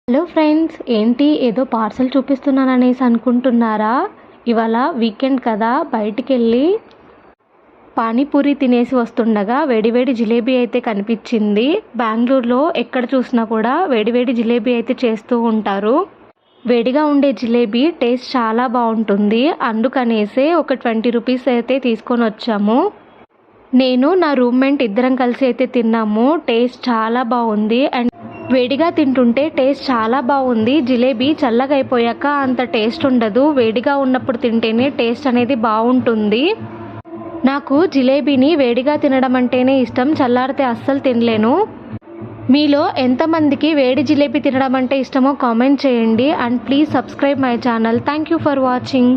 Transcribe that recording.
Hello friends, ఏంటి ఏదో parcel చూపిస్తున్నాననేసి అనుకుంటున్నారా? ఇవాళ వీకెండ్ కదా, బయటికి వెళ్ళి పానీపూరి తినేసి వస్తుండగా వేడివేడి జిలేబీ అయితే కనిపించింది. బెంగళూరులో ఎక్కడ చూసినా కూడా వేడివేడి జిలేబీ అయితే చేస్తూ ఉంటారు. వేడిగా ఉండే జిలేబీ టేస్ట్ చాలా బాగుంటుంది. అందుకనేసే ఒక 20 రూపీస్ అయితే తీసుకొని వచ్చాము. నేను నా రూమ్మేట్ ఇద్దరం కలిసి అయితే తిన్నాము. టేస్ట్ చాలా బాగుంది. అండ్ వేడిగా తింటుంటే టేస్ట్ చాలా బాగుంది. జిలేబీ చల్లగా అయిపోయాక అంత టేస్ట్ ఉండదు. వేడిగా ఉన్నప్పుడు తింటేనే టేస్ట్ అనేది బాగుంటుంది. నాకు జిలేబీని వేడిగా తినడం అంటేనే ఇష్టం. చల్లారితే అస్సలు తినలేను. మీలో ఎంతమందికి వేడి జిలేబీ తినడం అంటే ఇష్టమో కామెంట్ చేయండి. And please subscribe my channel. Thank you for watching.